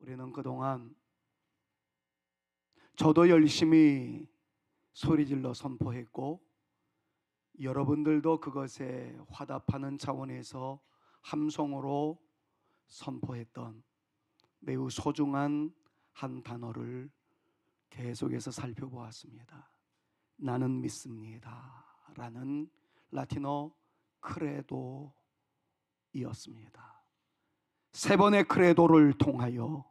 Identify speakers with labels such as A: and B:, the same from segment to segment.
A: 우리는 그동안 저도 열심히 소리질러 선포했고 여러분들도 그것에 화답하는 차원에서 함성으로 선포했던 매우 소중한 한 단어를 계속해서 살펴보았습니다. 나는 믿습니다 라는 라틴어 크레도이었습니다. 세 번의 크레도를 통하여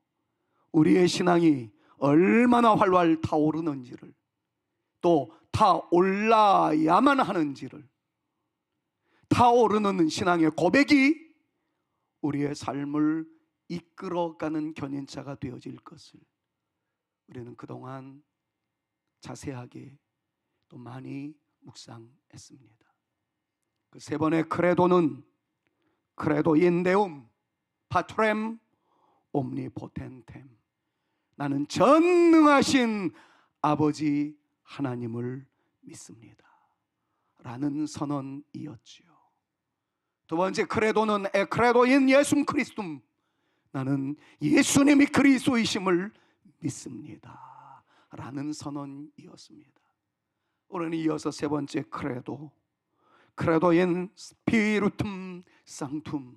A: 우리의 신앙이 얼마나 활활 타오르는지를, 또 타올라야만 하는지를, 타오르는 신앙의 고백이 우리의 삶을 이끌어가는 견인차가 되어질 것을 우리는 그동안 자세하게 또 많이 묵상했습니다. 그 세 번의 크레도는 크레도 인데움 파트렘 옴니포텐템, 나는 전능하신 아버지 하나님을 믿습니다 라는 선언이었지요. 두 번째 크레도는 에크레도인 예수 그리스도, 나는 예수님이 그리스도이심을 믿습니다 라는 선언이었습니다. 오늘 이어서 세 번째 크레도, 크레도인 스피리툼 상툼,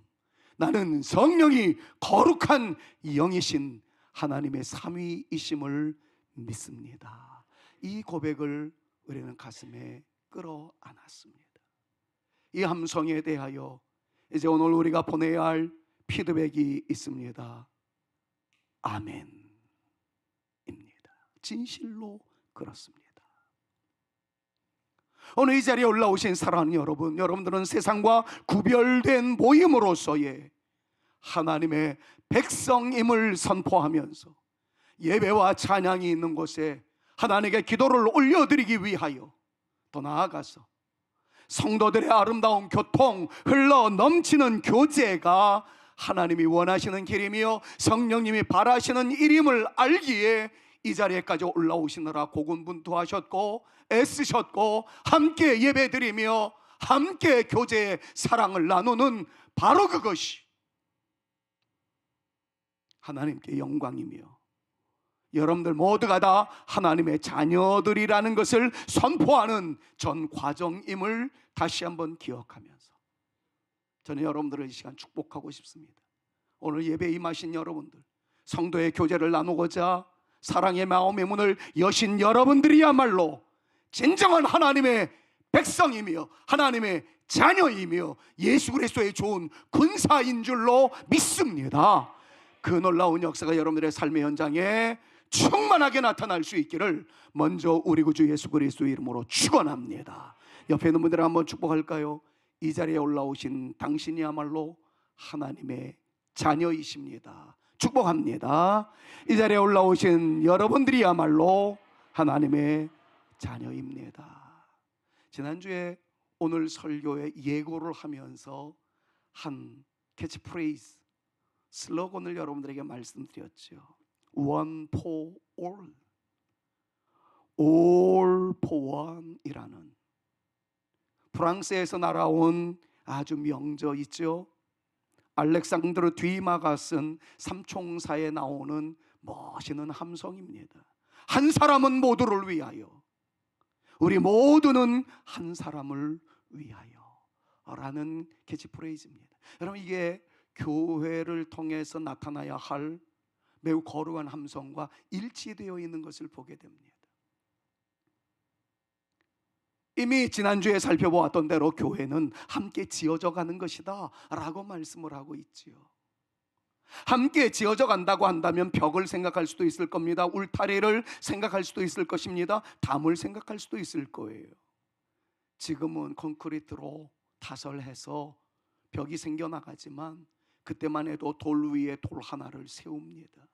A: 나는 성령이 거룩한 영이신 하나님의 삼위이심을 믿습니다. 이 고백을 우리는 가슴에 끌어안았습니다. 이 함성에 대하여 이제 오늘 우리가 보내야 할 피드백이 있습니다. 아멘입니다. 진실로 그렇습니다. 오늘 이 자리에 올라오신 사랑하는 여러분, 여러분들은 세상과 구별된 모임으로서의 하나님의 백성임을 선포하면서 예배와 찬양이 있는 곳에 하나님께 기도를 올려드리기 위하여, 더 나아가서 성도들의 아름다운 교통, 흘러 넘치는 교제가 하나님이 원하시는 길이며 성령님이 바라시는 일임을 알기에 이 자리에까지 올라오시느라 고군분투하셨고 애쓰셨고 함께 예배드리며 함께 교제의 사랑을 나누는 바로 그것이 하나님께 영광이며 여러분들 모두가 다 하나님의 자녀들이라는 것을 선포하는 전 과정임을 다시 한번 기억하면서 저는 여러분들을 이 시간 축복하고 싶습니다. 오늘 예배에 임하신 여러분들, 성도의 교제를 나누고자 사랑의 마음의 문을 여신 여러분들이야말로 진정한 하나님의 백성이며 하나님의 자녀이며 예수 그리스도의 좋은 군사인 줄로 믿습니다. 그 놀라운 역사가 여러분들의 삶의 현장에 충만하게 나타날 수 있기를 먼저 우리 구주 예수 그리스도의 이름으로 축원합니다. 옆에 있는 분들 한번 축복할까요? 이 자리에 올라오신 당신이야말로 하나님의 자녀이십니다. 축복합니다. 이 자리에 올라오신 여러분들이야말로 하나님의 자녀입니다. 지난주에 오늘 설교의 예고를 하면서 한 캐치프레이즈, 슬로건을 여러분들에게 말씀드렸죠. One for all, all for one 이라는 프랑스에서 날아온 아주 명저 있죠. 알렉산드르 뒤마가 쓴 삼총사에 나오는 멋있는 함성입니다. 한 사람은 모두를 위하여, 우리 모두는 한 사람을 위하여 라는 캐치프레이즈입니다. 여러분, 이게 교회를 통해서 나타나야 할 매우 거룩한 함성과 일치되어 있는 것을 보게 됩니다. 이미 지난주에 살펴보았던 대로 교회는 함께 지어져 가는 것이다 라고 말씀을 하고 있지요. 함께 지어져 간다고 한다면 벽을 생각할 수도 있을 겁니다. 울타리를 생각할 수도 있을 것입니다. 담을 생각할 수도 있을 거예요. 지금은 콘크리트로 타설해서 벽이 생겨나가지만 그때만 해도 돌 위에 돌 하나를 세웁니다.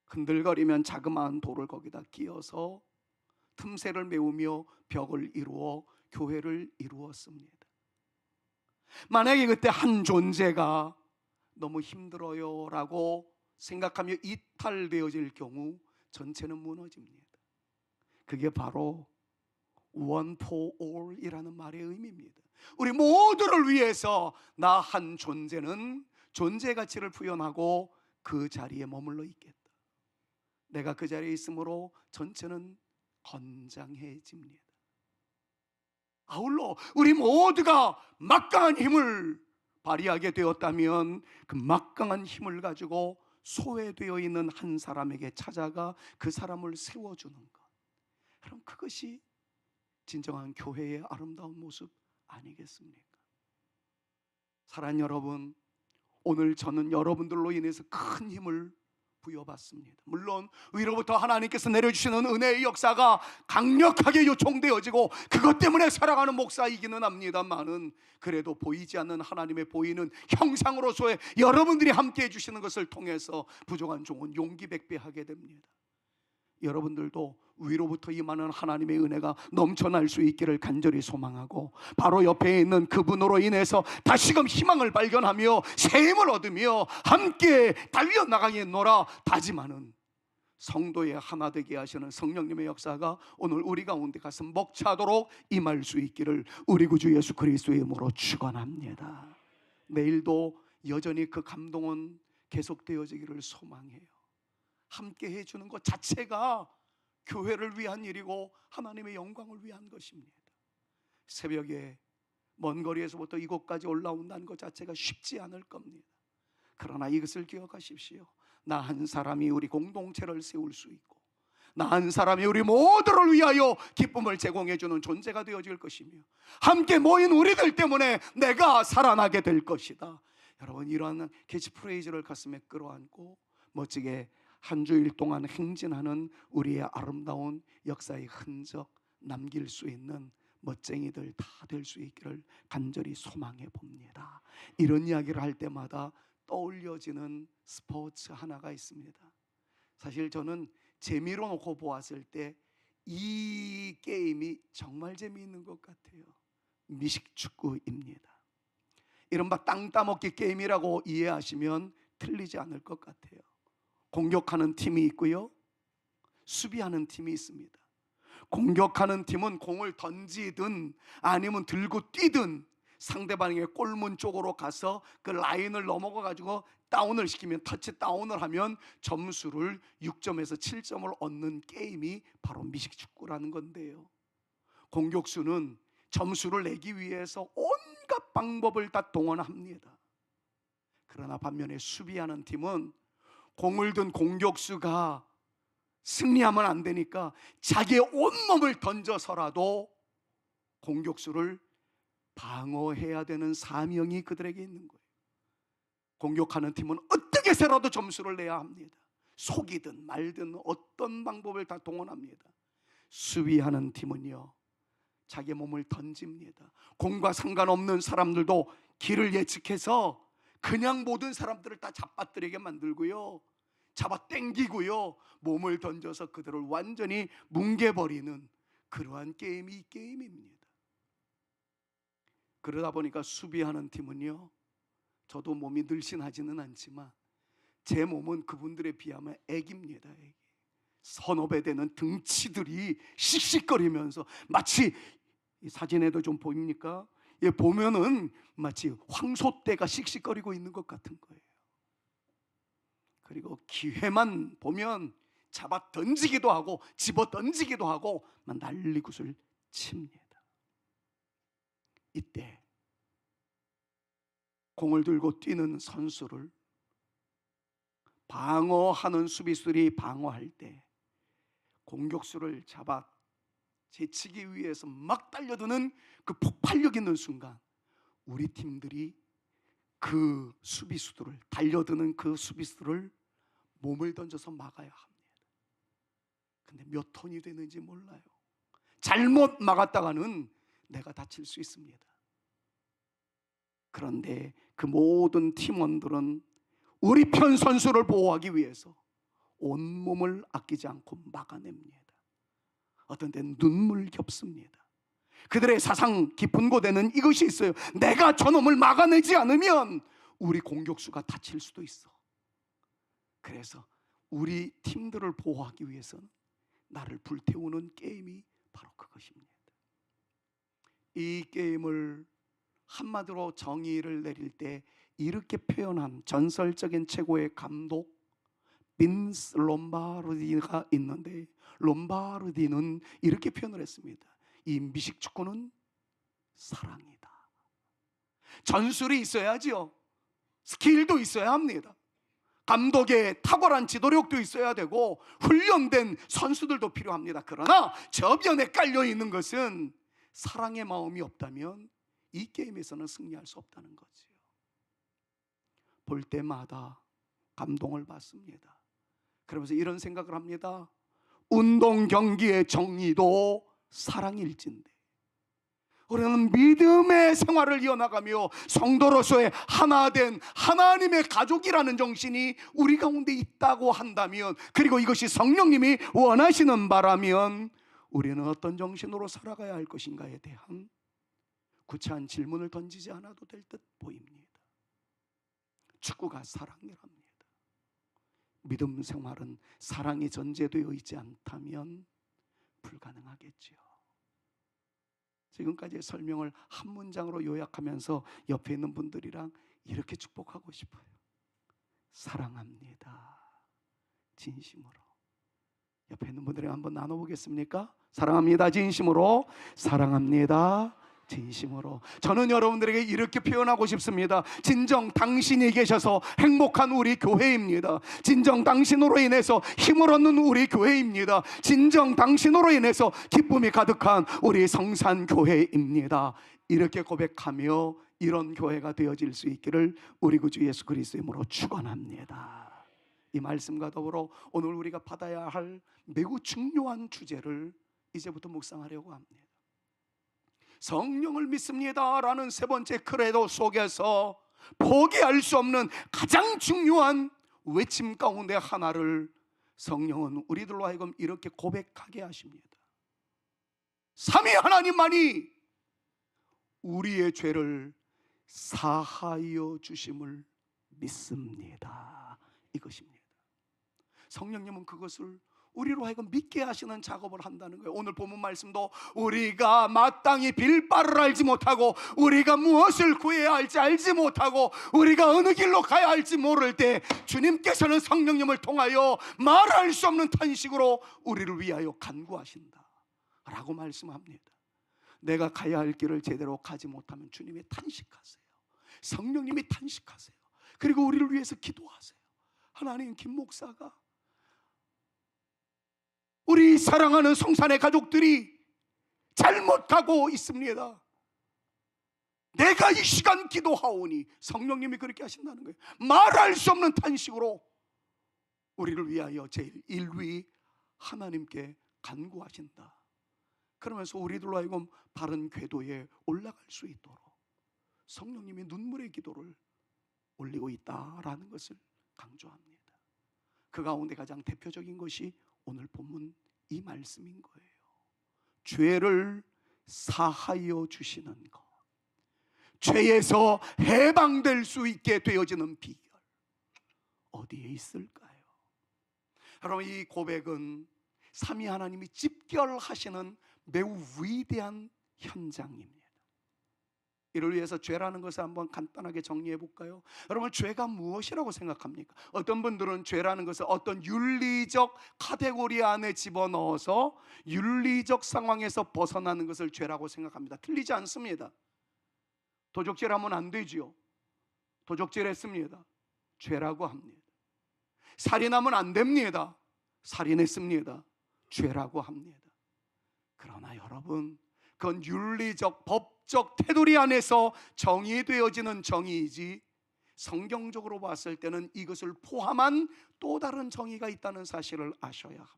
A: 흔들거리면 자그마한 돌을 거기다 끼워서 틈새를 메우며 벽을 이루어 교회를 이루었습니다. 만약에 그때 한 존재가 너무 힘들어요 라고 생각하며 이탈되어질 경우 전체는 무너집니다. 그게 바로 one for all 이라는 말의 의미입니다. 우리 모두를 위해서 나 한 존재는 존재 가치를 표현하고 그 자리에 머물러 있겠다. 내가 그 자리에 있으므로 전체는 건장해집니다. 아울러 우리 모두가 막강한 힘을 발휘하게 되었다면 그 막강한 힘을 가지고 소외되어 있는 한 사람에게 찾아가 그 사람을 세워주는 것, 그럼 그것이 진정한 교회의 아름다운 모습 아니겠습니까? 사랑하는 여러분, 오늘 저는 여러분들로 인해서 큰 힘을 부여받습니다. 물론 위로부터 하나님께서 내려주시는 은혜의 역사가 강력하게 요청되어지고 그것 때문에 살아가는 목사이기는 합니다만은, 그래도 보이지 않는 하나님의 보이는 형상으로서의 여러분들이 함께 해주시는 것을 통해서 부족한 종은 용기 백배하게 됩니다. 여러분들도 위로부터 임하는 하나님의 은혜가 넘쳐날 수 있기를 간절히 소망하고, 바로 옆에 있는 그분으로 인해서 다시금 희망을 발견하며 새 힘을 얻으며 함께 달려나가겠노라 다짐하는 성도의 하나 되게 하시는 성령님의 역사가 오늘 우리 가운데 가슴 벅차도록 임할 수 있기를 우리 구주 예수 그리스도의 이름으로 축원합니다. 내일도 여전히 그 감동은 계속되어지기를 소망해요. 함께 해주는 것 자체가 교회를 위한 일이고 하나님의 영광을 위한 것입니다. 새벽에 먼 거리에서부터 이곳까지 올라온다는 것 자체가 쉽지 않을 겁니다. 그러나 이것을 기억하십시오. 나 한 사람이 우리 공동체를 세울 수 있고, 나 한 사람이 우리 모두를 위하여 기쁨을 제공해주는 존재가 되어질 것이며, 함께 모인 우리들 때문에 내가 살아나게 될 것이다. 여러분, 이러한 캐치프레이즈를 가슴에 끌어안고 멋지게 한 주일 동안 행진하는 우리의 아름다운 역사의 흔적 남길 수 있는 멋쟁이들 다 될 수 있기를 간절히 소망해 봅니다. 이런 이야기를 할 때마다 떠올려지는 스포츠 하나가 있습니다. 사실 저는 재미로 놓고 보았을 때 이 게임이 정말 재미있는 것 같아요. 미식축구입니다. 이른바 땅 따먹기 게임이라고 이해하시면 틀리지 않을 것 같아요. 공격하는 팀이 있고요, 수비하는 팀이 있습니다. 공격하는 팀은 공을 던지든 아니면 들고 뛰든 상대방의 골문 쪽으로 가서 그 라인을 넘어가 가지고 다운을 시키면, 터치다운을 하면 점수를 6점에서 7점을 얻는 게임이 바로 미식축구라는 건데요, 공격수는 점수를 내기 위해서 온갖 방법을 다 동원합니다. 그러나 반면에 수비하는 팀은 공을 든 공격수가 승리하면 안 되니까 자기의 온몸을 던져서라도 공격수를 방어해야 되는 사명이 그들에게 있는 거예요. 공격하는 팀은 어떻게 해서라도 점수를 내야 합니다. 속이든 말든 어떤 방법을 다 동원합니다. 수비하는 팀은요, 자기 몸을 던집니다. 공과 상관없는 사람들도 길을 예측해서 그냥 모든 사람들을 다 잡아뜨리게 만들고요, 잡아 당기고요, 몸을 던져서 그들을 완전히 뭉개버리는 그러한 게임이 이 게임입니다. 그러다 보니까 수비하는 팀은요, 저도 몸이 늘씬하지는 않지만 제 몸은 그분들에 비하면 애기입니다. 애기. 서너 배 되는 등치들이 씩씩거리면서 마치, 이 사진에도 좀 보입니까? 예, 보면은 마치 황소떼가 씩씩거리고 있는 것 같은 거예요. 그리고 기회만 보면 잡아 던지기도 하고 집어 던지기도 하고 막 난리굿을 칩니다. 이때 공을 들고 뛰는 선수를 방어하는 수비수들이 방어할 때 공격수를 잡아 제치기 위해서 막 달려드는 그 폭발력 있는 순간, 우리 팀들이 그 수비수들을, 달려드는 그 수비수들을 몸을 던져서 막아야 합니다. 근데 몇 톤이 되는지 몰라요. 잘못 막았다가는 내가 다칠 수 있습니다. 그런데 그 모든 팀원들은 우리 편 선수를 보호하기 위해서 온몸을 아끼지 않고 막아냅니다. 어떤 때는 눈물겹습니다. 그들의 사상 깊은 곳에는 이것이 있어요. 내가 저놈을 막아내지 않으면 우리 공격수가 다칠 수도 있어. 그래서 우리 팀들을 보호하기 위해서는 나를 불태우는 게임이 바로 그것입니다. 이 게임을 한마디로 정의를 내릴 때 이렇게 표현한 전설적인 최고의 감독 빈스 롬바르디가 있는데, 롬바르디는 이렇게 표현을 했습니다. 이 미식 축구는 사랑이다. 전술이 있어야지요. 스킬도 있어야 합니다. 감독의 탁월한 지도력도 있어야 되고 훈련된 선수들도 필요합니다. 그러나 저변에 깔려 있는 것은 사랑의 마음이 없다면 이 게임에서는 승리할 수 없다는 거지요. 볼 때마다 감동을 받습니다. 그러면서 이런 생각을 합니다. 운동 경기의 정의도 사랑일진데 우리는 믿음의 생활을 이어나가며 성도로서의 하나된 하나님의 가족이라는 정신이 우리 가운데 있다고 한다면, 그리고 이것이 성령님이 원하시는 바라면 우리는 어떤 정신으로 살아가야 할 것인가에 대한 구체한 질문을 던지지 않아도 될 듯 보입니다. 축구가 사랑이랍니다. 믿음 생활은 사랑이 전제되어 있지 않다면 불가능하겠지요. 지금까지의 설명을 한 문장으로 요약하면서 옆에 있는 분들이랑 이렇게 축복하고 싶어요. 사랑합니다. 진심으로. 옆에 있는 분들이랑 한번 나눠보겠습니까? 사랑합니다. 진심으로. 사랑합니다. 진심으로. 저는 여러분들에게 이렇게 표현하고 싶습니다. 진정 당신이 계셔서 행복한 우리 교회입니다. 진정 당신으로 인해서 힘을 얻는 우리 교회입니다. 진정 당신으로 인해서 기쁨이 가득한 우리 성산교회입니다. 이렇게 고백하며 이런 교회가 되어질 수 있기를 우리 구주 예수 그리스도의 이름으로 축원합니다. 이 말씀과 더불어 오늘 우리가 받아야 할 매우 중요한 주제를 이제부터 묵상하려고 합니다. 성령을 믿습니다 라는 세 번째 크레도 속에서 포기할 수 없는 가장 중요한 외침 가운데 하나를 성령은 우리들로 하여금 이렇게 고백하게 하십니다. 삼위 하나님만이 우리의 죄를 사하여 주심을 믿습니다. 이것입니다. 성령님은 그것을 우리로 하여금 믿게 하시는 작업을 한다는 거예요. 오늘 본문 말씀도 우리가 마땅히 빌 바를 알지 못하고, 우리가 무엇을 구해야 할지 알지 못하고, 우리가 어느 길로 가야 할지 모를 때 주님께서는 성령님을 통하여 말할 수 없는 탄식으로 우리를 위하여 간구하신다 라고 말씀합니다. 내가 가야 할 길을 제대로 가지 못하면 주님이 탄식하세요. 성령님이 탄식하세요. 그리고 우리를 위해서 기도하세요. 하나님, 김 목사가, 우리 사랑하는 성산의 가족들이 잘못하고 있습니다. 내가 이 시간 기도하오니, 성령님이 그렇게 하신다는 거예요. 말할 수 없는 탄식으로 우리를 위하여 제일 1위 하나님께 간구하신다. 그러면서 우리들로 하여금 바른 궤도에 올라갈 수 있도록 성령님이 눈물의 기도를 올리고 있다라는 것을 강조합니다. 그 가운데 가장 대표적인 것이 오늘 본문 이 말씀인 거예요. 죄를 사하여 주시는 것, 죄에서 해방될 수 있게 되어지는 비결 어디에 있을까요? 여러분, 이 고백은 삼위 하나님이 집결하시는 매우 위대한 현장입니다. 이를 위해서 죄라는 것을 한번 간단하게 정리해 볼까요? 여러분, 죄가 무엇이라고 생각합니까? 어떤 분들은 죄라는 것을 어떤 윤리적 카테고리 안에 집어넣어서 윤리적 상황에서 벗어나는 것을 죄라고 생각합니다. 틀리지 않습니다. 도적질하면 안 되지요. 도적질했습니다. 죄라고 합니다. 살인하면 안 됩니다. 살인했습니다. 죄라고 합니다. 그러나 여러분, 그건 윤리적 법적 테두리 안에서 정의되어지는 정의이지, 성경적으로 봤을 때는 이것을 포함한 또 다른 정의가 있다는 사실을 아셔야 합니다.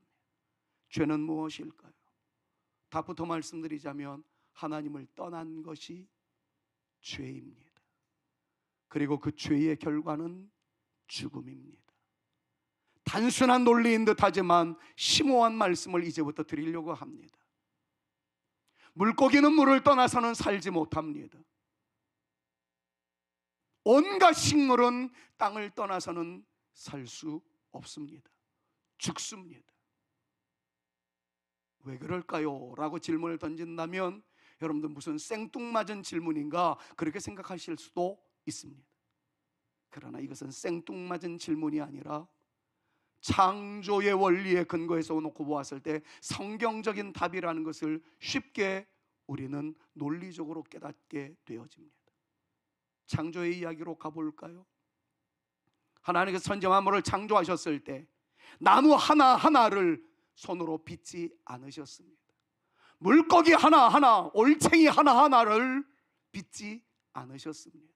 A: 죄는 무엇일까요? 답부터 말씀드리자면 하나님을 떠난 것이 죄입니다. 그리고 그 죄의 결과는 죽음입니다. 단순한 논리인 듯하지만 심오한 말씀을 이제부터 드리려고 합니다. 물고기는 물을 떠나서는 살지 못합니다. 온갖 식물은 땅을 떠나서는 살 수 없습니다. 죽습니다. 왜 그럴까요? 라고 질문을 던진다면 여러분들 무슨 생뚱맞은 질문인가 그렇게 생각하실 수도 있습니다. 그러나 이것은 생뚱맞은 질문이 아니라 창조의 원리에 근거해서 놓고 보았을 때 성경적인 답이라는 것을 쉽게 우리는 논리적으로 깨닫게 되어집니다. 창조의 이야기로 가볼까요? 하나님께서 천지 만물을 창조하셨을 때 나무 하나하나를 손으로 빚지 않으셨습니다. 물고기 하나하나, 올챙이 하나하나를 빚지 않으셨습니다.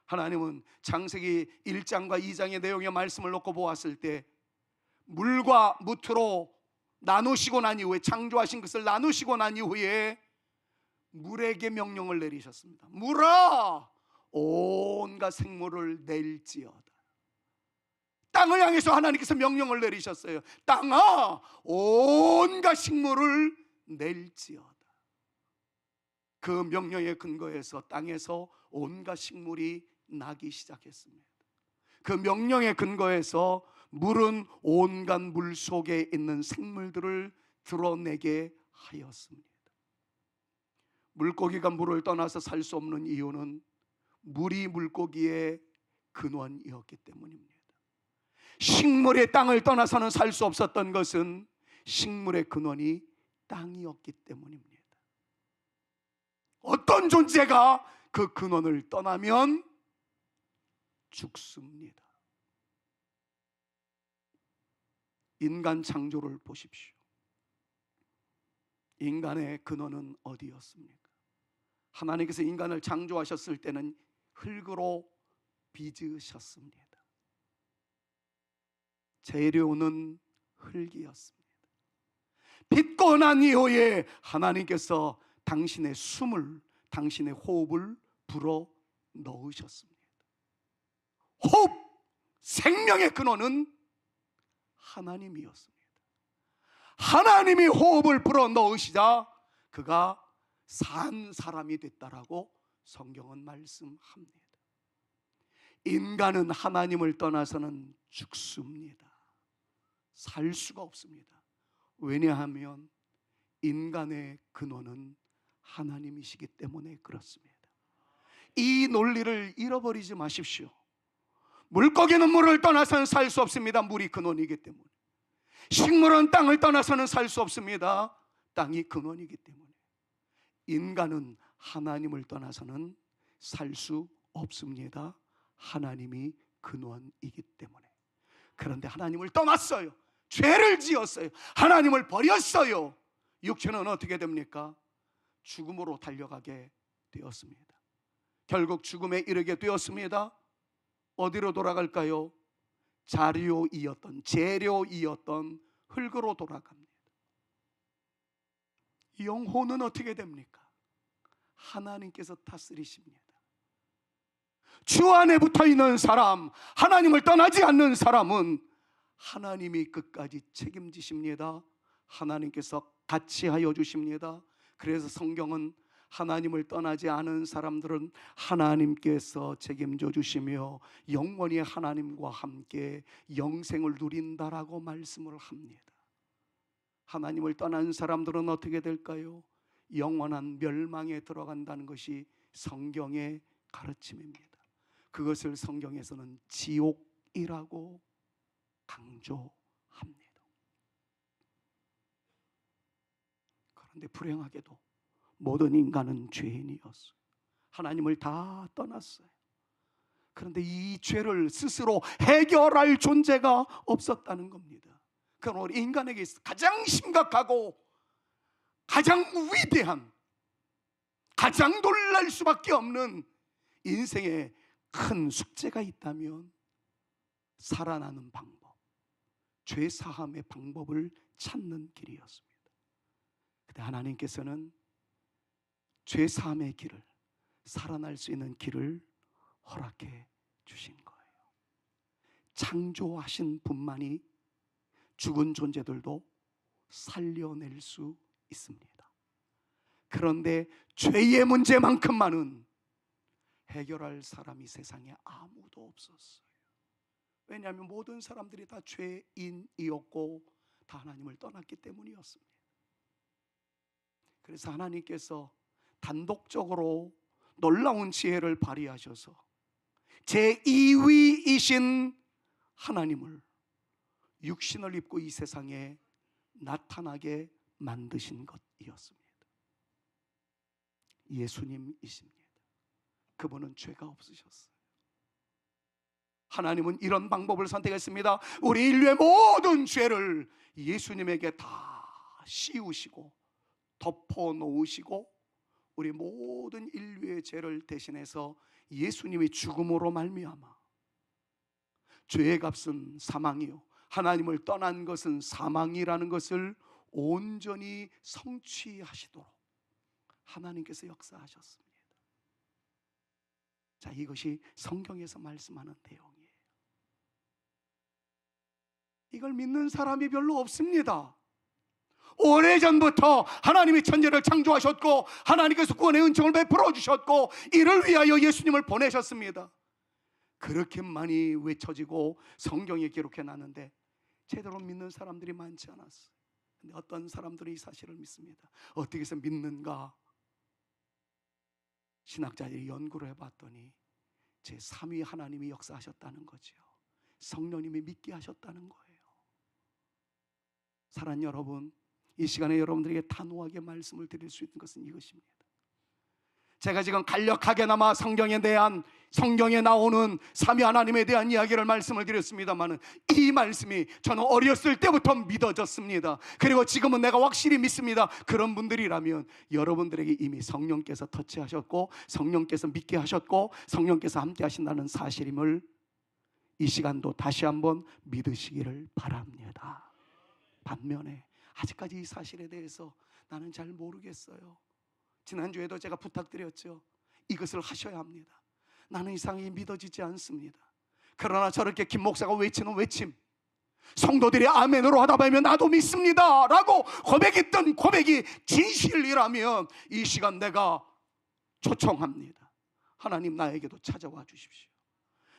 A: 하나님은 창세기 1장과 2장의 내용의 말씀을 놓고 보았을 때 물과 무트로 나누시고 난 이후에, 창조하신 것을 나누시고 난 이후에 물에게 명령을 내리셨습니다. 물아, 온갖 생물을 낼지어다. 땅을 향해서 하나님께서 명령을 내리셨어요. 땅아, 온갖 식물을 낼지어다. 그 명령에 근거해서 땅에서 온갖 식물이 나기 시작했습니다. 그 명령에 근거해서 물은 온갖 물 속에 있는 생물들을 드러내게 하였습니다. 물고기가 물을 떠나서 살 수 없는 이유는 물이 물고기의 근원이었기 때문입니다. 식물의 땅을 떠나서는 살 수 없었던 것은 식물의 근원이 땅이었기 때문입니다. 어떤 존재가 그 근원을 떠나면 죽습니다. 인간 창조를 보십시오. 인간의 근원은 어디였습니까? 하나님께서 인간을 창조하셨을 때는 흙으로 빚으셨습니다. 재료는 흙이었습니다. 빚고 난 이후에 하나님께서 당신의 숨을, 당신의 호흡을 불어 넣으셨습니다. 호흡, 생명의 근원은 하나님이었습니다. 하나님이 호흡을 불어 넣으시자 그가 산 사람이 됐다라고 성경은 말씀합니다. 인간은 하나님을 떠나서는 죽습니다. 살 수가 없습니다. 왜냐하면 인간의 근원은 하나님이시기 때문에 그렇습니다. 이 논리를 잃어버리지 마십시오. 물고기는 물을 떠나서는 살 수 없습니다. 물이 근원이기 때문에. 식물은 땅을 떠나서는 살 수 없습니다. 땅이 근원이기 때문에. 인간은 하나님을 떠나서는 살 수 없습니다. 하나님이 근원이기 때문에. 그런데 하나님을 떠났어요. 죄를 지었어요. 하나님을 버렸어요. 육체는 어떻게 됩니까? 죽음으로 달려가게 되었습니다. 결국 죽음에 이르게 되었습니다. 어디로 돌아갈까요? 재료이었던 흙으로 돌아갑니다. 영혼은 어떻게 됩니까? 하나님께서 다스리십니다. 주 안에 붙어있는 사람, 하나님을 떠나지 않는 사람은 하나님이 끝까지 책임지십니다. 하나님께서 같이 하여 주십니다. 그래서 성경은 하나님을 떠나지 않은 사람들은 하나님께서 책임져 주시며 영원히 하나님과 함께 영생을 누린다라고 말씀을 합니다. 하나님을 떠난 사람들은 어떻게 될까요? 영원한 멸망에 들어간다는 것이 성경의 가르침입니다. 그것을 성경에서는 지옥이라고 강조합니다. 그런데 불행하게도 모든 인간은 죄인이었어요. 하나님을 다 떠났어요. 그런데 이 죄를 스스로 해결할 존재가 없었다는 겁니다. 그럼 우리 인간에게 가장 심각하고 가장 위대한, 가장 놀랄 수밖에 없는 인생의 큰 숙제가 있다면 살아나는 방법, 죄 사함의 방법을 찾는 길이었습니다. 근데 하나님께서는 죄 사함의 길을, 살아날 수 있는 길을 허락해 주신 거예요. 창조하신 분만이 죽은 존재들도 살려낼 수 있습니다. 그런데 죄의 문제만큼만은 해결할 사람이 세상에 아무도 없었어요. 왜냐하면 모든 사람들이 다 죄인이었고 다 하나님을 떠났기 때문이었습니다. 그래서 하나님께서 단독적으로 놀라운 지혜를 발휘하셔서 제2위이신 하나님을 육신을 입고 이 세상에 나타나게 만드신 것이었습니다. 예수님이십니다. 그분은 죄가 없으셨어요. 하나님은 이런 방법을 선택했습니다. 우리 인류의 모든 죄를 예수님에게 다 씌우시고 덮어 놓으시고, 우리 모든 인류의 죄를 대신해서 예수님이 죽음으로 말미암아, 죄의 값은 사망이요 하나님을 떠난 것은 사망이라는 것을 온전히 성취하시도록 하나님께서 역사하셨습니다. 자, 이것이 성경에서 말씀하는 내용이에요. 이걸 믿는 사람이 별로 없습니다. 오래전부터 하나님이 천지를 창조하셨고 하나님께서 구원의 은총을 베풀어 주셨고 이를 위하여 예수님을 보내셨습니다. 그렇게 많이 외쳐지고 성경에 기록해 놨는데 제대로 믿는 사람들이 많지 않았어요. 근데 어떤 사람들이 이 사실을 믿습니다. 어떻게 해서 믿는가? 신학자들이 연구를 해봤더니 제3위 하나님이 역사하셨다는 거죠. 성령님이 믿게 하셨다는 거예요. 사랑하는 여러분, 이 시간에 여러분들에게 단호하게 말씀을 드릴 수 있는 것은 이것입니다. 제가 지금 간략하게나마 성경에 나오는 삼위 하나님에 대한 이야기를 말씀을 드렸습니다만, 이 말씀이 저는 어렸을 때부터 믿어졌습니다. 그리고 지금은 내가 확실히 믿습니다. 그런 분들이라면 여러분들에게 이미 성령께서 터치하셨고 성령께서 믿게 하셨고 성령께서 함께 하신다는 사실임을 이 시간도 다시 한번 믿으시기를 바랍니다. 반면에 아직까지 이 사실에 대해서 나는 잘 모르겠어요. 지난주에도 제가 부탁드렸죠. 이것을 하셔야 합니다. 나는 이상하게 믿어지지 않습니다. 그러나 저렇게 김 목사가 외치는 외침, 성도들이 아멘으로 하다 보면 나도 믿습니다 라고 고백했던 고백이 진실이라면 이 시간 내가 초청합니다. 하나님, 나에게도 찾아와 주십시오.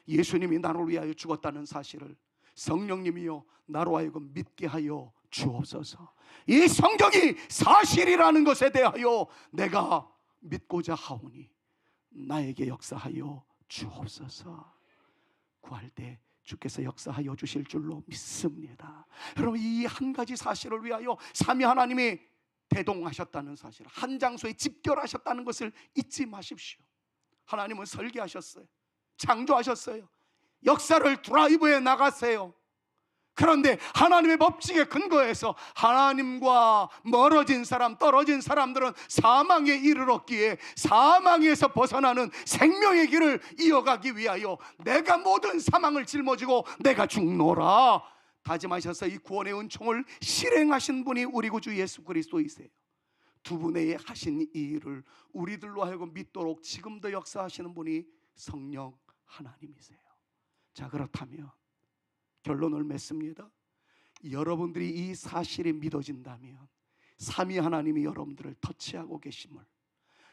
A: 예수님이 나를 위하여 죽었다는 사실을 성령님이여 나로 하여금 믿게 하여 주옵소서. 이 성경이 사실이라는 것에 대하여 내가 믿고자 하오니 나에게 역사하여 주옵소서. 구할 때 주께서 역사하여 주실 줄로 믿습니다. 여러분, 이 한 가지 사실을 위하여 삼위 하나님이 대동하셨다는 사실, 한 장소에 집결하셨다는 것을 잊지 마십시오. 하나님은 설계하셨어요. 창조하셨어요. 역사를 드라이브에 나가세요. 그런데 하나님의 법칙에 근거해서 하나님과 멀어진 사람, 떨어진 사람들은 사망에 이르렀기에 사망에서 벗어나는 생명의 길을 이어가기 위하여 내가 모든 사망을 짊어지고 내가 죽노라 다짐하셔서 이 구원의 은총을 실행하신 분이 우리 구주 예수 그리스도이세요. 두 분의 하신 이 일을 우리들로 하여금 믿도록 지금도 역사하시는 분이 성령 하나님이세요. 자, 그렇다면 결론을 맺습니다. 여러분들이 이 사실이 믿어진다면 삼위 하나님이 여러분들을 터치하고 계심을,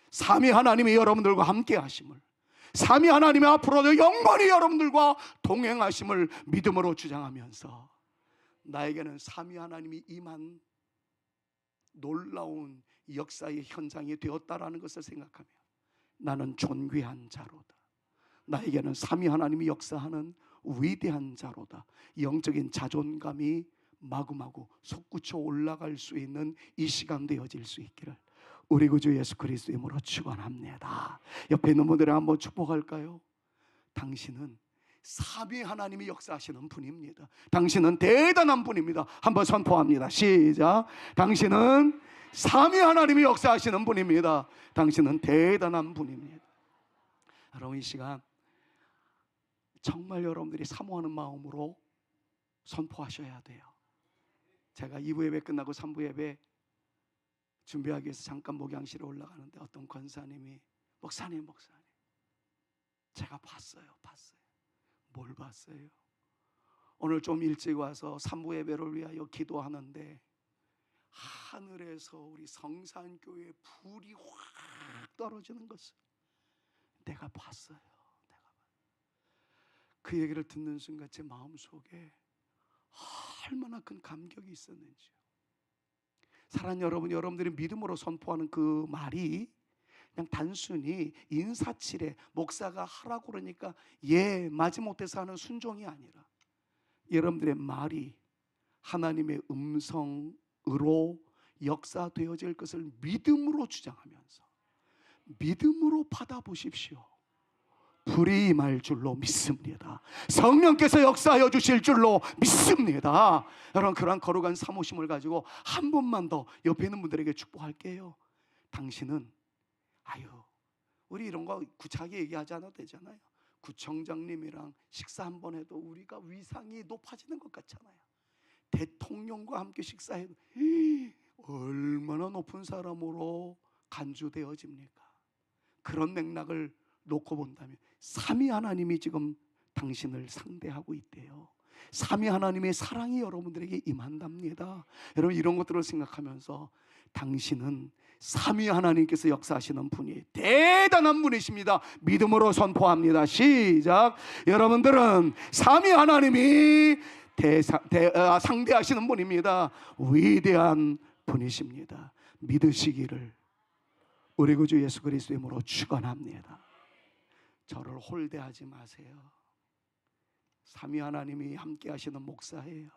A: 삼위 하나님이 여러분들과 함께 하심을, 삼위 하나님이 앞으로도 영원히 여러분들과 동행하심을 믿음으로 주장하면서 나에게는 삼위 하나님이 임한 놀라운 역사의 현장이 되었다라는 것을 생각하며 나는 존귀한 자로다. 나에게는 삼위 하나님이 역사하는 위대한 자로다. 영적인 자존감이 마구마구 솟구쳐 올라갈 수 있는 이 시간 되어질 수 있기를 우리 구주 예수 그리스도 이름으로 축원합니다. 옆에 있는 분들을 한번 축복할까요? 당신은 삼위 하나님이 역사하시는 분입니다. 당신은 대단한 분입니다. 한번 선포합니다. 시작. 당신은 삼위 하나님이 역사하시는 분입니다. 당신은 대단한 분입니다. 여러분, 이 시간 정말 여러분들이 사모하는 마음으로 선포하셔야 돼요. 제가 2부 예배 끝나고 3부 예배 준비하기 위해서 잠깐 목양실에 올라가는데 어떤 권사님이 목사님 제가 봤어요. 뭘 봤어요? 오늘 좀 일찍 와서 3부 예배를 위하여 기도하는데 하늘에서 우리 성산교회 불이 확 떨어지는 것을 내가 봤어요. 그 얘기를 듣는 순간 제 마음속에 얼마나 큰 감격이 있었는지요. 사랑하는 여러분, 여러분들이 믿음으로 선포하는 그 말이 그냥 단순히 인사치레 목사가 하라고 그러니까 마지못해서 하는 순종이 아니라 여러분들의 말이 하나님의 음성으로 역사되어질 것을 믿음으로 주장하면서 믿음으로 받아보십시오. 불이 임할 줄로 믿습니다. 성령께서 역사하여 주실 줄로 믿습니다. 여러분, 그러한 거룩한 사모심을 가지고 한 번만 더 옆에 있는 분들에게 축복할게요. 당신은 우리 이런 거 구차하게 얘기하지 않아도 되잖아요. 구청장님이랑 식사 한 번 해도 우리가 위상이 높아지는 것 같잖아요. 대통령과 함께 식사해도 얼마나 높은 사람으로 간주되어집니까? 그런 맥락을 놓고 본다면 삼위 하나님이 지금 당신을 상대하고 있대요. 삼위 하나님의 사랑이 여러분들에게 임한답니다. 여러분, 이런 것들을 생각하면서 당신은 삼위 하나님께서 역사하시는 분이 대단한 분이십니다. 믿음으로 선포합니다. 시작. 여러분들은 삼위 하나님이 상대하시는 분입니다. 위대한 분이십니다. 믿으시기를 우리 구주 예수 그리스도의 이름으로 축원합니다. 저를 홀대하지 마세요. 삼위 하나님이 함께 하시는 목사예요.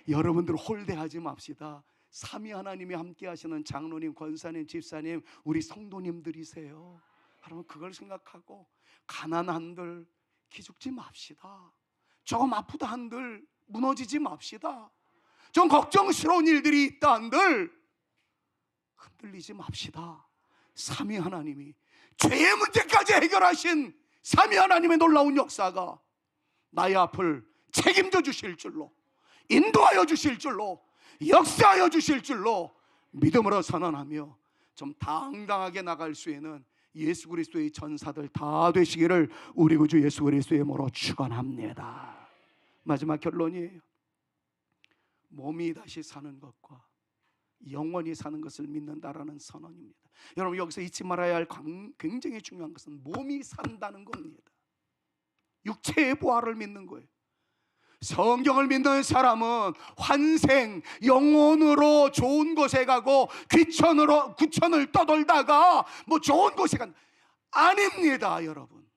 A: 여러분들 홀대하지 맙시다. 삼위 하나님이 함께 하시는 장로님, 권사님, 집사님, 우리 성도님들이세요. 여러분, 그걸 생각하고 가난한들 기죽지 맙시다. 조금 아프다 한들 무너지지 맙시다. 좀 걱정스러운 일들이 있다 한들 흔들리지 맙시다. 삼위 하나님이 죄의 문제까지 해결하신 삼위 하나님의 놀라운 역사가 나의 앞을 책임져 주실 줄로, 인도하여 주실 줄로, 역사하여 주실 줄로 믿음으로 선언하며 좀 당당하게 나갈 수 있는 예수 그리스도의 전사들 다 되시기를 우리 구주 예수 그리스도의 이름으로 축원합니다. 마지막 결론이에요. 몸이 다시 사는 것과 영원히 사는 것을 믿는다라는 선언입니다. 여러분, 여기서 잊지 말아야 할 굉장히 중요한 것은 몸이 산다는 겁니다. 육체의 부활을 믿는 거예요. 성경을 믿는 사람은 환생, 영혼으로 좋은 곳에 가고 구천을 떠돌다가 뭐 좋은 곳에 간다. 아닙니다, 여러분.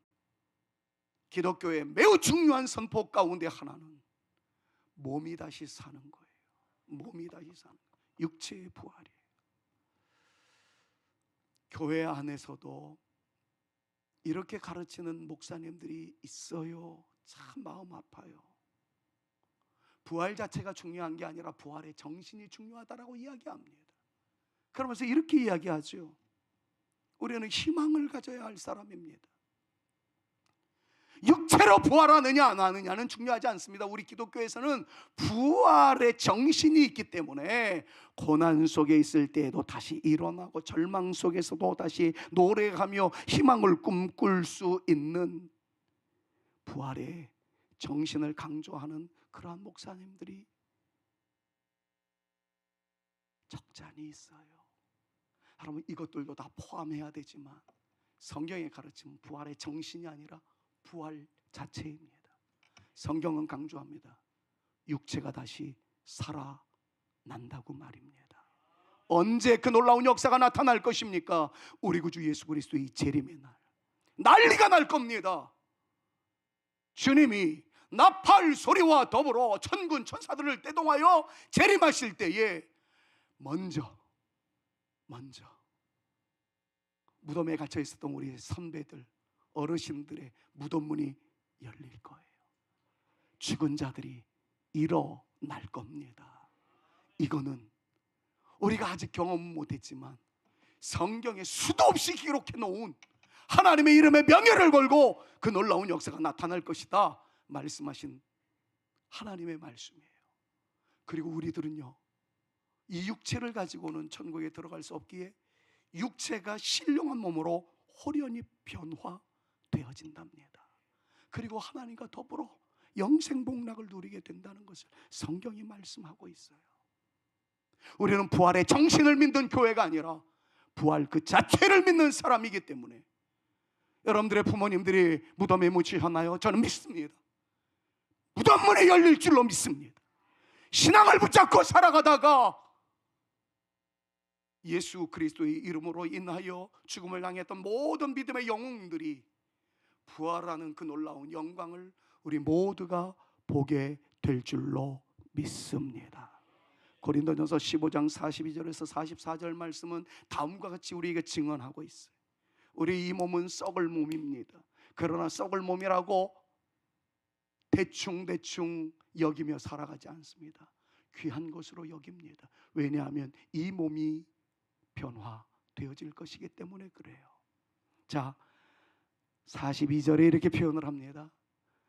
A: 기독교의 매우 중요한 선포 가운데 하나는 몸이 다시 사는 거예요. 몸이 다시 사는 거예요. 육체의 부활이에요. 교회 안에서도 이렇게 가르치는 목사님들이 있어요. 참 마음 아파요. 부활 자체가 중요한 게 아니라 부활의 정신이 중요하다라고 이야기합니다. 그러면서 이렇게 이야기하죠. 우리는 희망을 가져야 할 사람입니다. 육체로 부활하느냐 안 하느냐는 중요하지 않습니다. 우리 기독교에서는 부활의 정신이 있기 때문에 고난 속에 있을 때에도 다시 일어나고 절망 속에서도 다시 노래하며 희망을 꿈꿀 수 있는 부활의 정신을 강조하는 그러한 목사님들이 적잖이 있어요. 여러분, 이것들도 다 포함해야 되지만 성경의 가르침은 부활의 정신이 아니라 부활 자체입니다. 성경은 강조합니다. 육체가 다시 살아난다고 말입니다. 언제 그 놀라운 역사가 나타날 것입니까? 우리 구주 예수 그리스도의 재림의 날, 난리가 날 겁니다. 주님이 나팔 소리와 더불어 천군 천사들을 대동하여 재림하실 때에 먼저 무덤에 갇혀 있었던 우리 선배들, 어르신들의 무덤 문이 열릴 거예요. 죽은 자들이 일어날 겁니다. 이거는 우리가 아직 경험 못했지만 성경에 수도 없이 기록해 놓은 하나님의 이름에 명예를 걸고 그 놀라운 역사가 나타날 것이다 말씀하신 하나님의 말씀이에요. 그리고 우리들은요, 이 육체를 가지고는 천국에 들어갈 수 없기에 육체가 신령한 몸으로 홀연히 변화되어진답니다. 그리고 하나님과 더불어 영생복락을 누리게 된다는 것을 성경이 말씀하고 있어요. 우리는 부활의 정신을 믿는 교회가 아니라 부활 그 자체를 믿는 사람이기 때문에 여러분들의 부모님들이 무덤에 묻히셨나요? 저는 믿습니다. 무덤 문이 열릴 줄로 믿습니다. 신앙을 붙잡고 살아가다가 예수 그리스도의 이름으로 인하여 죽음을 당했던 모든 믿음의 영웅들이 부활하는 그 놀라운 영광을 우리 모두가 보게 될 줄로 믿습니다. 고린도전서 15장 42절에서 44절 말씀은 다음과 같이 우리에게 증언하고 있어요. 우리 이 몸은 썩을 몸입니다. 그러나 썩을 몸이라고 대충 여기며 살아가지 않습니다. 귀한 것으로 여깁니다. 왜냐하면 이 몸이 변화되어질 것이기 때문에 그래요. 자, 42절에 이렇게 표현을 합니다.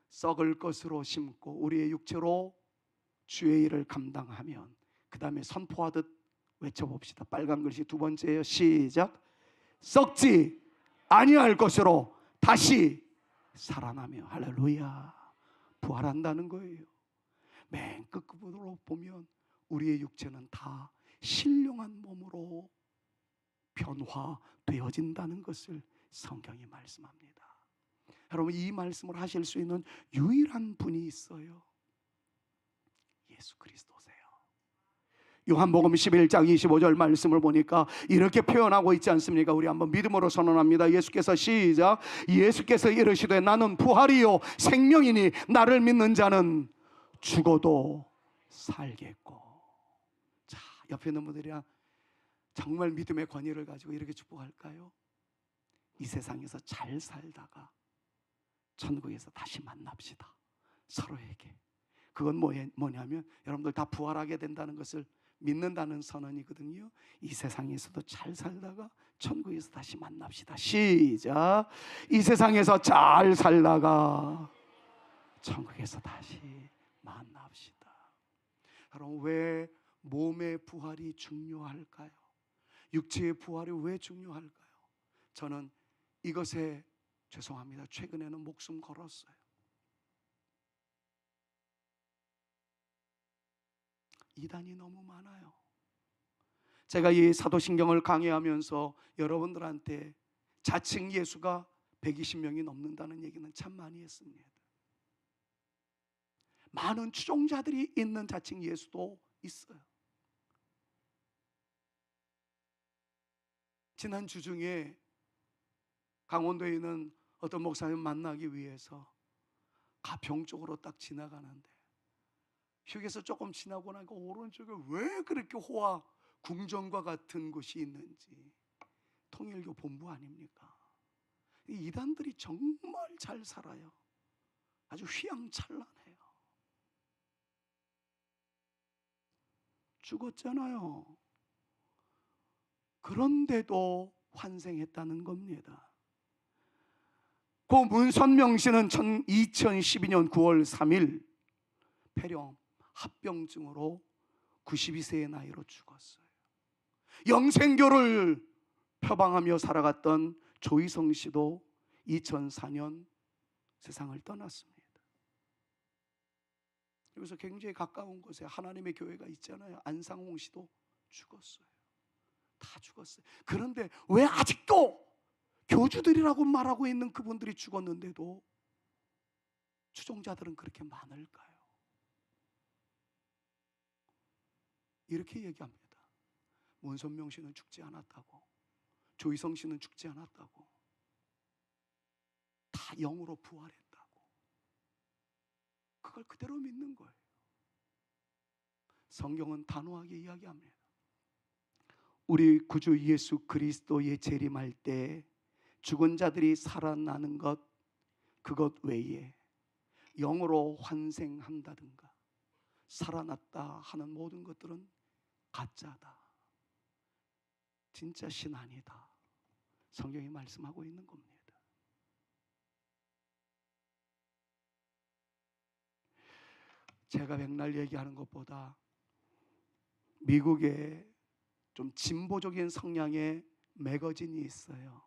A: 썩을 것으로 심고 우리의 육체로 주의 일을 감당하면, 그 다음에 선포하듯 외쳐봅시다. 빨간 글씨 두 번째예요. 시작. 썩지 아니할 것으로 다시 살아나며. 할렐루야. 부활한다는 거예요. 맨 끝부분으로 보면 우리의 육체는 다 신령한 몸으로 변화되어진다는 것을 성경이 말씀합니다. 여러분, 이 말씀을 하실 수 있는 유일한 분이 있어요. 예수 그리스도세요. 요한복음 11장 25절 말씀을 보니까 이렇게 표현하고 있지 않습니까? 우리 한번 믿음으로 선언합니다. 예수께서 시작. 예수께서 이르시되 나는 부활이요 생명이니 나를 믿는 자는 죽어도 살겠고. 자, 옆에 있는 분들이랑 정말 믿음의 권위를 가지고 이렇게 축복할까요? 이 세상에서 잘 살다가 천국에서 다시 만납시다. 서로에게. 그건 뭐냐면 여러분들 다 부활하게 된다는 것을 믿는다는 선언이거든요. 이 세상에서도 잘 살다가 천국에서 다시 만납시다. 시작. 이 세상에서 잘 살다가 천국에서 다시 만납시다. 여러분, 왜 몸의 부활이 중요할까요? 육체의 부활이 왜 중요할까요? 저는 이것에 죄송합니다. 최근에는 목숨 걸었어요. 이단이 너무 많아요. 제가 이 사도신경을 강의하면서 여러분들한테 자칭 예수가 120명이 넘는다는 얘기는 참 많이 했습니다. 많은 추종자들이 있는 자칭 예수도 있어요. 지난 주 중에 강원도에 있는 어떤 목사님 만나기 위해서 가평 쪽으로 딱 지나가는데 휴게소 조금 지나고 나니까 오른쪽에 왜 그렇게 호화 궁전과 같은 곳이 있는지. 통일교 본부 아닙니까? 이 이단들이 정말 잘 살아요. 아주 휘황찬란해요. 죽었잖아요. 그런데도 환생했다는 겁니다. 고 문선명 씨는 2012년 9월 3일 폐렴 합병증으로 92세의 나이로 죽었어요. 영생교를 표방하며 살아갔던 조희성 씨도 2004년 세상을 떠났습니다. 여기서 굉장히 가까운 곳에 하나님의 교회가 있잖아요. 안상홍 씨도 죽었어요. 다 죽었어요. 그런데 왜 아직도 교주들이라고 말하고 있는 그분들이 죽었는데도 추종자들은 그렇게 많을까요? 이렇게 얘기합니다. 문선명 씨는 죽지 않았다고, 조희성 씨는 죽지 않았다고, 다 영으로 부활했다고. 그걸 그대로 믿는 거예요. 성경은 단호하게 이야기합니다. 우리 구주 예수 그리스도의 재림할 때 죽은 자들이 살아나는 것, 그것 외에 영으로 환생한다든가 살아났다 하는 모든 것들은 가짜다, 진짜 신 아니다, 성경이 말씀하고 있는 겁니다. 제가 백날 얘기하는 것보다 미국에 좀 진보적인 성향의 매거진이 있어요.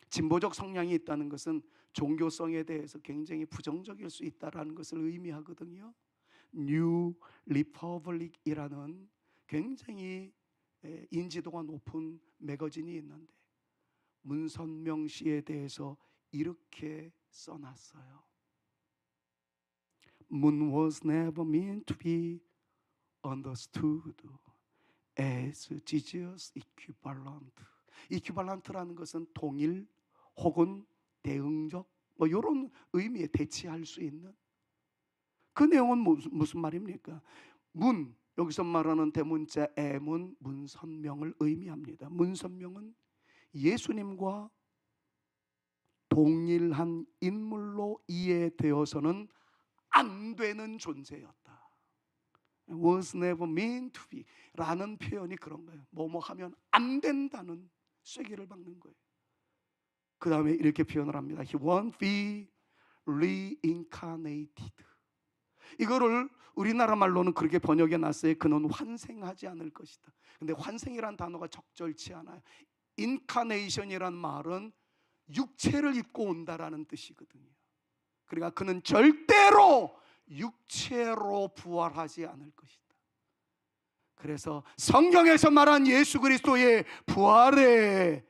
A: 진보적 성향이 있다는 것은 종교성에 대해서 굉장히 부정적일 수 있다는 것을 의미하거든요. 뉴 리퍼블릭이라는 굉장히 인지도가 높은 매거진이 있는데 문선명 씨에 대해서 이렇게 써놨어요. Moon was never meant to be understood as Jesus equivalent. equivalent라는 것은 동일 혹은 대응적 뭐 이런 의미에 대치할 수 있는 그 내용은 무슨 말입니까? 문, 여기서 말하는 대문자 에문, 문선명을 의미합니다. 문선명은 예수님과 동일한 인물로 이해되어서는 안 되는 존재였다. was never meant to be 라는 표현이 그런 거예요. 뭐뭐 하면 안 된다는 쐐기를 박는 거예요. 그 다음에 이렇게 표현을 합니다. He won't be reincarnated. 이거를 우리나라 말로는 그렇게 번역해 놨어요. 그는 환생하지 않을 것이다. 근데 환생이란 단어가 적절치 않아요. 인카네이션이란 말은 육체를 입고 온다라는 뜻이거든요. 그러니까 그는 절대로 육체로 부활하지 않을 것이다. 그래서 성경에서 말한 예수 그리스도의 부활에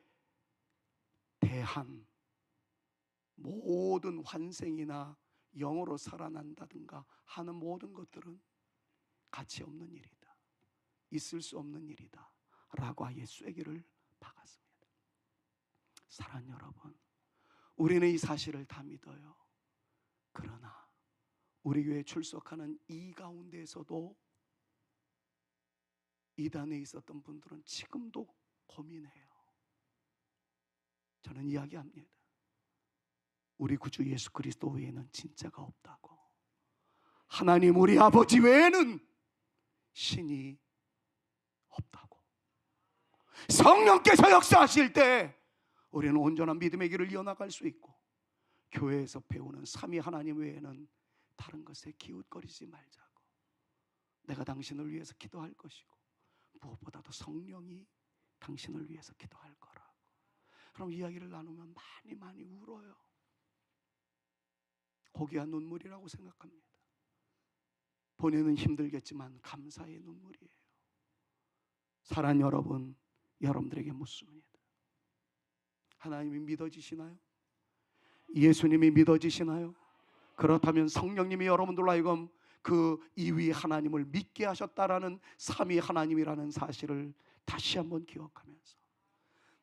A: 대한 모든 환생이나 영으로 살아난다든가 하는 모든 것들은 가치 없는 일이다, 있을 수 없는 일이다 라고 아예 쐐기를 박았습니다. 사랑하는 여러분, 우리는 이 사실을 다 믿어요. 그러나 우리 교회에 출석하는 이 가운데에서도 이단에 있었던 분들은 지금도 고민해요. 저는 이야기합니다. 우리 구주 예수 그리스도 외에는 진짜가 없다고. 하나님 우리 아버지 외에는 신이 없다고. 성령께서 역사하실 때 우리는 온전한 믿음의 길을 이어나갈 수 있고, 교회에서 배우는 삼위 하나님 외에는 다른 것에 기웃거리지 말자고. 내가 당신을 위해서 기도할 것이고 무엇보다도 성령이 당신을 위해서 기도할 거라고. 그럼 이야기를 나누면 많이 울어요. 고귀한 눈물이라고 생각합니다. 보내는 힘들겠지만 감사의 눈물이에요. 사랑하는 여러분, 여러분들에게 묻습니다. 하나님이 믿어지시나요? 예수님이 믿어지시나요? 그렇다면 성령님이 여러분들로 하여금 그 이위 하나님을 믿게 하셨다라는 삼위 하나님이라는 사실을 다시 한번 기억하면서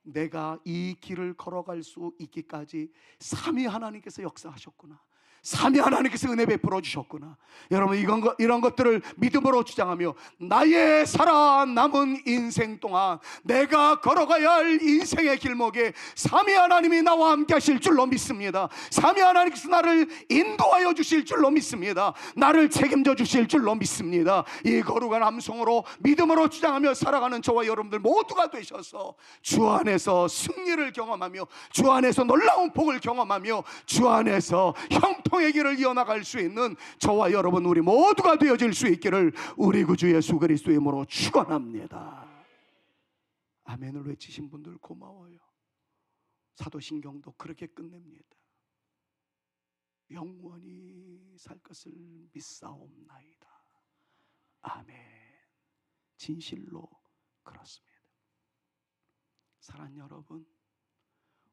A: 내가 이 길을 걸어갈 수 있기까지 삼위 하나님께서 역사하셨구나, 삼위 하나님께서 은혜 베풀어 주셨구나. 여러분 이런 것들을 믿음으로 주장하며 나의 살아남은 인생 동안 내가 걸어가야 할 인생의 길목에 삼위 하나님이 나와 함께 하실 줄로 믿습니다. 삼위 하나님께서 나를 인도하여 주실 줄로 믿습니다. 나를 책임져 주실 줄로 믿습니다. 이 거룩한 암송으로 믿음으로 주장하며 살아가는 저와 여러분들 모두가 되셔서 주 안에서 승리를 경험하며 주 안에서 놀라운 복을 경험하며 주 안에서 형통의 길을 이어나갈 수 있는 저와 여러분 우리 모두가 되어질 수 있기를 우리 구주 예수 그리스도의 이름으로 축원합니다. 아멘을 외치신 분들 고마워요. 사도신경도 그렇게 끝냅니다. 영원히 살 것을 믿사옵나이다. 아멘. 진실로 그렇습니다. 사랑하는 여러분,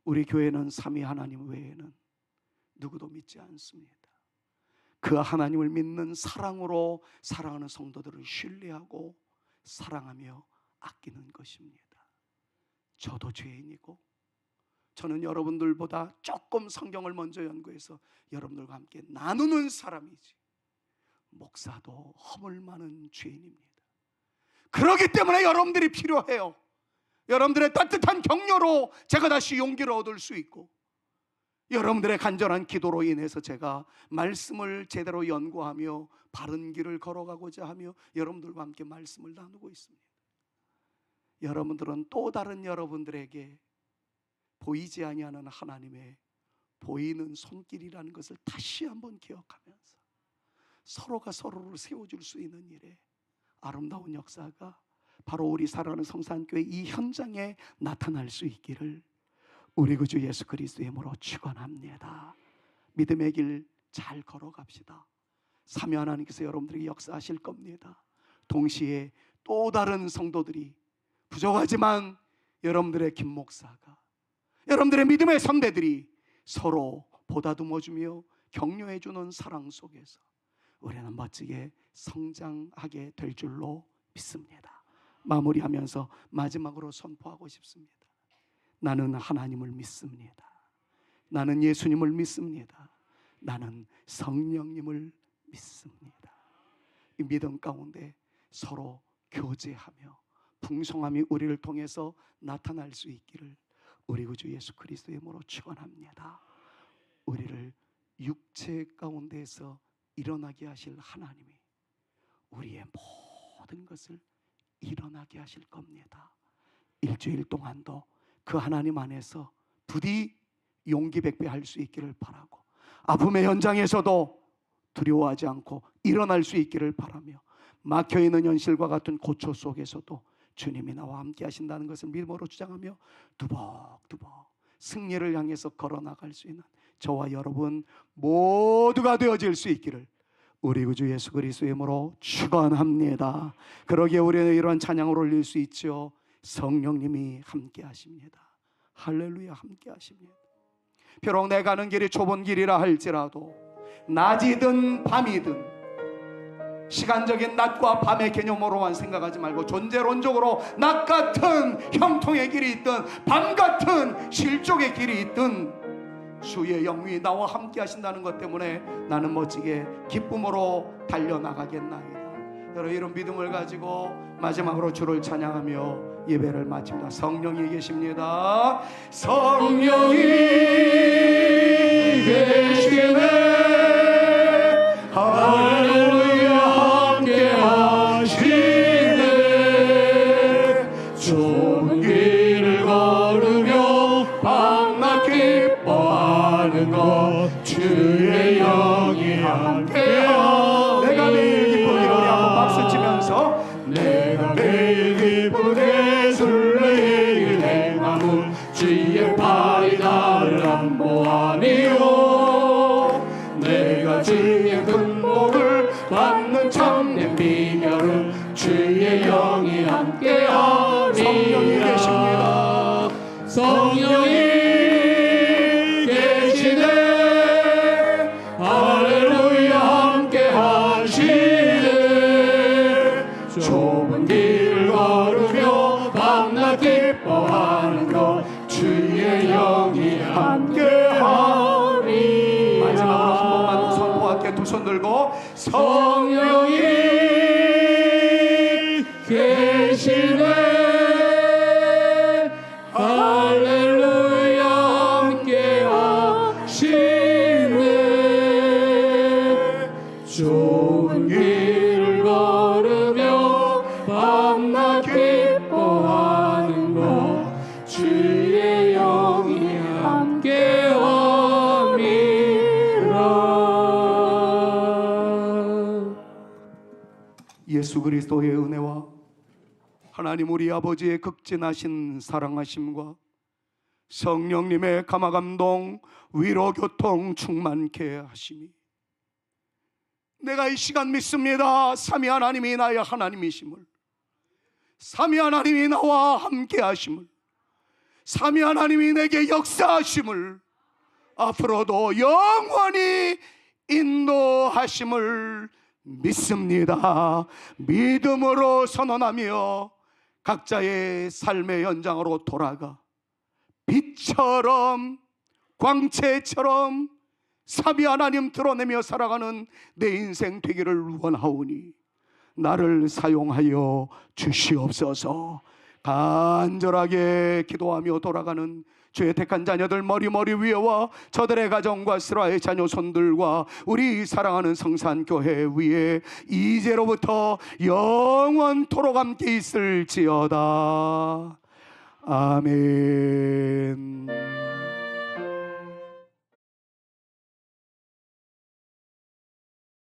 A: 우리 교회는 삼위 하나님 외에는 누구도 믿지 않습니다. 그 하나님을 믿는 사랑으로 사랑하는 성도들을 신뢰하고 사랑하며 아끼는 것입니다. 저도 죄인이고 저는 여러분들보다 조금 성경을 먼저 연구해서 여러분들과 함께 나누는 사람이지 목사도 허물 많은 죄인입니다. 그렇기 때문에 여러분들이 필요해요. 여러분들의 따뜻한 격려로 제가 다시 용기를 얻을 수 있고, 여러분들의 간절한 기도로 인해서 제가 말씀을 제대로 연구하며 바른 길을 걸어가고자 하며 여러분들과 함께 말씀을 나누고 있습니다. 여러분들은 또 다른 여러분들에게 보이지 아니하는 하나님의 보이는 손길이라는 것을 다시 한번 기억하면서 서로가 서로를 세워줄 수 있는 일에 아름다운 역사가 바로 우리 살아가는 성산교회 이 현장에 나타날 수 있기를 우리 구주 예수 그리스도의 이름으로 축원합니다. 믿음의 길 잘 걸어갑시다. 삼위 하나님께서 여러분들에게 역사하실 겁니다. 동시에 또 다른 성도들이 부족하지만 여러분들의 김 목사가, 여러분들의 믿음의 선배들이 서로 보다듬어주며 격려해주는 사랑 속에서 우리는 멋지게 성장하게 될 줄로 믿습니다. 마무리하면서 마지막으로 선포하고 싶습니다. 나는 하나님을 믿습니다. 나는 예수님을 믿습니다. 나는 성령님을 믿습니다. 이 믿음 가운데 서로 교제하며 풍성함이 우리를 통해서 나타날 수 있기를 우리 구주 예수 그리스도의 이름으로 축원합니다. 우리를 육체 가운데에서 일어나게 하실 하나님이 우리의 모든 것을 일어나게 하실 겁니다. 일주일 동안도 그 하나님 안에서 부디 용기 백배할 수 있기를 바라고, 아픔의 현장에서도 두려워하지 않고 일어날 수 있기를 바라며, 막혀있는 현실과 같은 고초 속에서도 주님이 나와 함께 하신다는 것을 믿음으로 주장하며 두벅두벅 승리를 향해서 걸어나갈 수 있는 저와 여러분 모두가 되어질 수 있기를 우리 구주 예수 그리스도의 이름으로 축원합니다. 그러기에 우리는 이러한 찬양을 올릴 수 있죠. 성령님이 함께 하십니다. 할렐루야, 함께 하십니다. 비록 내 가는 길이 좁은 길이라 할지라도 낮이든 밤이든 시간적인 낮과 밤의 개념으로만 생각하지 말고 존재론적으로 낮 같은 형통의 길이 있든 밤 같은 실족의 길이 있든 주의 영이 나와 함께 하신다는 것 때문에 나는 멋지게 기쁨으로 달려나가겠나이다. 여러분, 이런 믿음을 가지고 마지막으로 주를 찬양하며 예배를 마칩니다. 성령이 계십니다. 성령이 계시네. 할렐루야, 함께 하시네. 좁은 길을 걸으며 밤낮 기뻐하는 것 주의 영이 함께하니. 내가 매일 기쁘니, 우리 한번 박수 치면서 내가 매일 기쁘게 순례의 행함은 주의 팔이 나를 안보하니요. 내가 주의 근복을 받는 참된 비결은 주의 영이 함께하니. 성령이 계십니다. 성령이 계시네. 할렐루야, 함께 하시네. 좁은 길 걸으며 밤낮 기뻐하는 것 주의 영이 함께하니. 마지막으로 한 번만 선포할게. 두 손 들고 성령이 계시네. 할렐루야, 함께 하시네. 좁은 길을 걸으며 밤낮 기뻐하는 것 주의 영이 함께함이라. 예수 그리스도의 은혜와 하나님 우리 아버지의 극진하신 사랑하심과 성령님의 감화감동 위로 교통 충만케 하심이, 내가 이 시간 믿습니다. 삼위 하나님이 나의 하나님이심을, 삼위 하나님이 나와 함께 하심을, 삼위 하나님이 내게 역사하심을, 앞으로도 영원히 인도하심을 믿습니다. 믿음으로 선언하며 각자의 삶의 현장으로 돌아가 빛처럼 광채처럼 삼위 하나님 드러내며 살아가는 내 인생 되기를 원하오니 나를 사용하여 주시옵소서. 간절하게 기도하며 돌아가는 주의 택한 자녀들 머리 위에와 저들의 가정과 스라의 자녀손들과 우리 사랑하는 성산교회 위에 이제로부터 영원토록 함께 있을지어다. 아멘.